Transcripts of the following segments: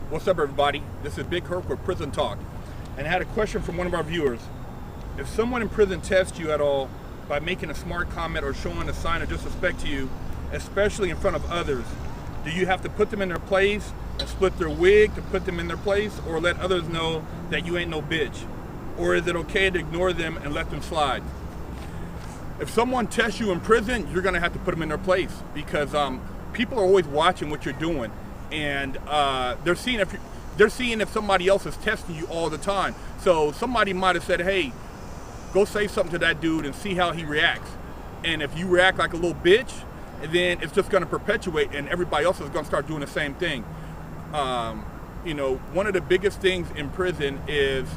What's up, everybody? This is Big Herc with Prison Talk, and I had a question from one of our viewers. If someone in prison tests you at all by making a smart comment or showing a sign of disrespect to you, especially in front of others, do you have to put them in their place and split their wig to put them in their place, or let others know that you ain't no bitch? Or is it okay to ignore them and let them slide? If someone tests you in prison, you're gonna have to put them in their place, because people are always watching what you're doing, and they're seeing if somebody else is testing you all the time. So somebody might have said, hey, go say something to that dude and see how he reacts. And if you react like a little bitch, then it's just going to perpetuate, and everybody else is going to start doing the same thing. One of the biggest things in prison is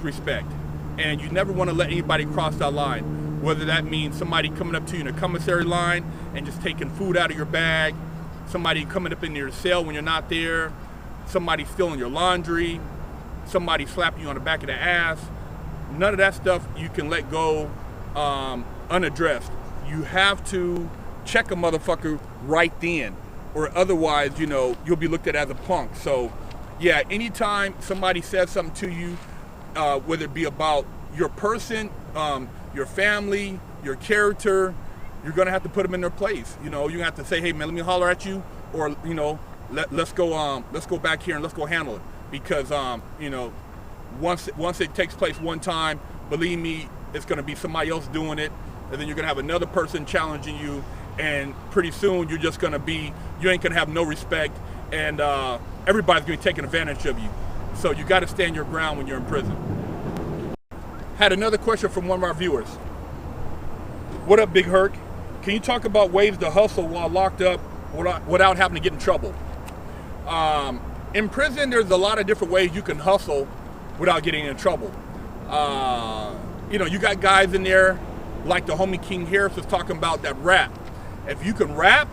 respect, and you never want to let anybody cross that line. Whether that means somebody coming up to you in a commissary line and just taking food out of your bag, somebody coming up into your cell when you're not there, somebody stealing your laundry, somebody slapping you on the back of the ass. None of that stuff you can let go unaddressed. You have to check a motherfucker right then, or otherwise, you'll be looked at as a punk. So, yeah, anytime somebody says something to you, whether it be about your person, your family, your character, you're gonna have to put them in their place. You're gonna have to say, hey man, let me holler at you, or let's go back here and let's go handle it. Because once it takes place one time, believe me, it's gonna be somebody else doing it, and then you're gonna have another person challenging you, and pretty soon you ain't gonna have no respect, and everybody's gonna be taking advantage of you. So you gotta stand your ground when you're in prison. Had another question from one of our viewers. What up, Big Herc? Can you talk about ways to hustle while locked up without having to get in trouble? In prison, there's a lot of different ways you can hustle without getting in trouble. You got guys in there, like the homie King Harris was talking about, that rap. If you can rap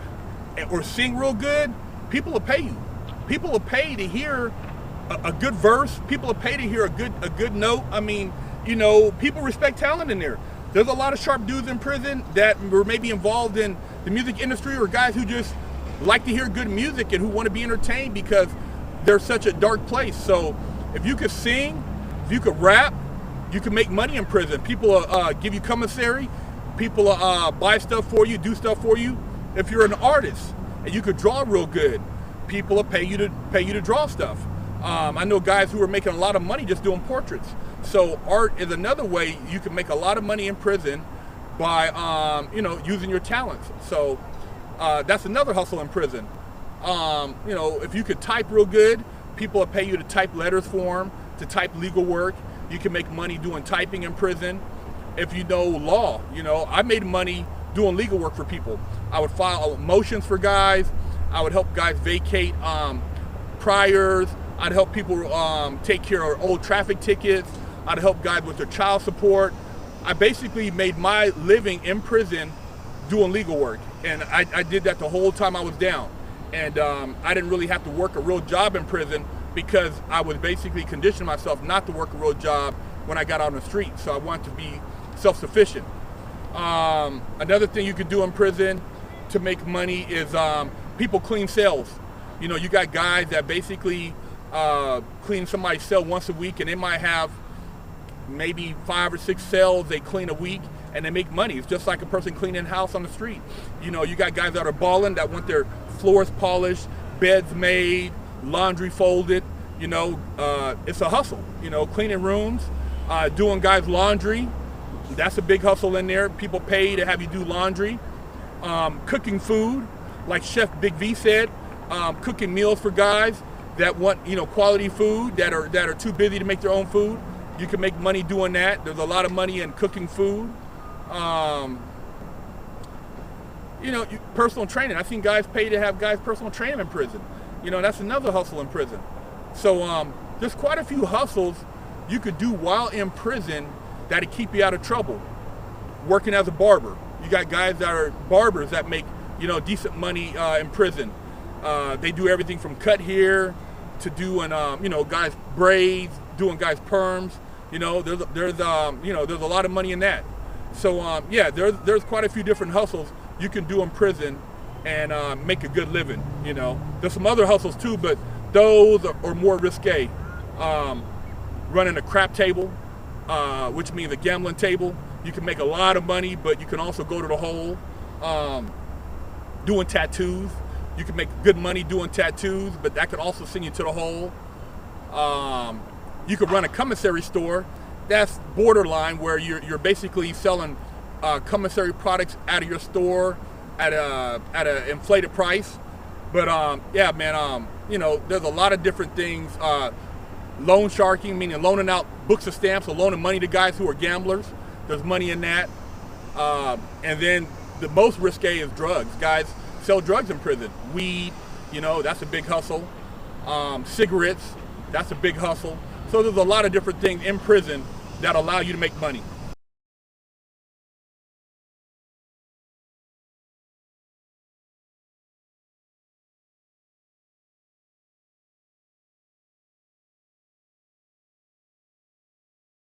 or sing real good, people will pay you. People will pay to hear a good verse. People will pay to hear a good note. I mean, people respect talent in there. There's a lot of sharp dudes in prison that were maybe involved in the music industry, or guys who just like to hear good music and who want to be entertained because they're such a dark place. So if you could sing, if you could rap, you can make money in prison. People will give you commissary. People will buy stuff for you, do stuff for you. If you're an artist and you could draw real good, people will pay you to draw stuff. I know guys who are making a lot of money just doing portraits. So art is another way you can make a lot of money in prison by using your talents. So that's another hustle in prison. If you could type real good, people will pay you to type letters for them, to type legal work. You can make money doing typing in prison. If you know law, I made money doing legal work for people. I would file motions for guys. I would help guys vacate priors. I'd help people take care of old traffic tickets. I'd help guys with their child support. I basically made my living in prison doing legal work. And I did that the whole time I was down. And I didn't really have to work a real job in prison, because I was basically conditioning myself not to work a real job when I got out on the street. So I wanted to be self-sufficient. Another thing you could do in prison to make money is people clean cells. You got guys that basically clean somebody's cell once a week, and they might have maybe 5 or 6 cells they clean a week, and they make money. It's just like a person cleaning a house on the street. You got guys that are balling, that want their floors polished, beds made, laundry folded. It's a hustle. Cleaning rooms, doing guys' laundry. That's a big hustle in there. People pay to have you do laundry. Cooking food, like Chef Big V said, cooking meals for guys that want quality food, that are too busy to make their own food. You can make money doing that. There's a lot of money in cooking food. Personal training. I've seen guys pay to have guys personal training in prison. That's another hustle in prison. So there's quite a few hustles you could do while in prison that'll keep you out of trouble. Working as a barber. You got guys that are barbers that make decent money in prison. They do everything from cut hair to doing guys braids, doing guys perms. There's a lot of money in that. So there's quite a few different hustles you can do in prison and make a good living. There's some other hustles too, but those are more risque. Running a crap table, which means a gambling table. You can make a lot of money, but you can also go to the hole. Doing tattoos, you can make good money doing tattoos, but that could also send you to the hole. You could run a commissary store. That's borderline, where you're basically selling commissary products out of your store at a inflated price. But yeah, man, you know, there's a lot of different things. Loan sharking, meaning loaning out books of stamps or loaning money to guys who are gamblers. There's money in that. And then the most risque is drugs. Guys sell drugs in prison. Weed, you know, that's a big hustle. Cigarettes, that's a big hustle. So there's a lot of different things in prison that allow you to make money.